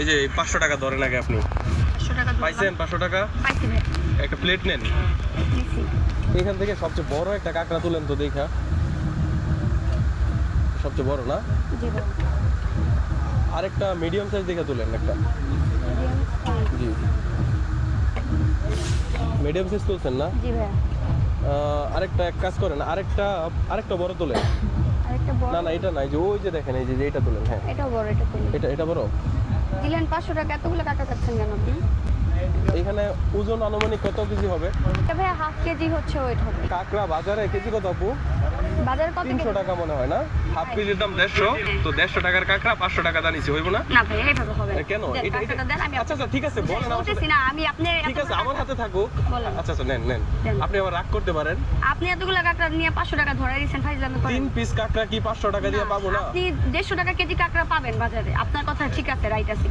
এই যে 500 টাকা ধরেন আগে আপনি 500 টাকা পাইছেন 500 টাকা পাইছি ভাই একটা প্লেট নেন নিছি এখান থেকে সবচেয়ে বড় একটা কাঁকড়া তুলেন তো দেখা সবচেয়ে বড় না জি ভাই আরেকটা মিডিয়াম সাইজ দেখে তুলেন একটা জি মিডিয়াম সাইজ তুলছেন না জি ভাই আরেকটা এক কাজ করেন আরেকটা বড় তুলেন আরেকটা বড় না এটা নাই যে ওই যে দেখেন এই যে এটা তুলেন হ্যাঁ এটাও বড় এটা তুলি এটা বড় দিলেন 500 টাকা এতগুলো কাটা কাটছেন কেন আপনি এখানে ওজন আনুমানিক কত কেজি হবে এটা ভাই হাফ কেজি হচ্ছে ওয়েট হবে কাঁকড়া বাজারে কেজি কত আপু বাজারে কত 300 টাকা মনে হয় না হাফ কেজির দাম 150 তো 150 টাকার কাঁকড়া 500 টাকা দানিছি হইব না না ভাই এইভাবে হবে না কেন দেন, টাকাটা দেন আমি আচ্ছা ঠিক আছে বলেন আমার বলতেছি সাথে না আমি আপনি ঠিক আছে আমার হাতে থাকুক বলেন। আচ্ছা নেন দেন। আপনি আবার রাগ করতে পারেন আপনি এতগুলো কাঁকড়া নিয়ে 500 টাকা ধরে দিয়েছেন ফাইজলামি করেন 3 পিস কাঁকড়া কি 500 টাকা দিয়ে পাবো না আপনি 150 টাকা কেজি কাঁকড়া পাবেন বাজারে আপনার কথা ঠিক আছে রাইট আছে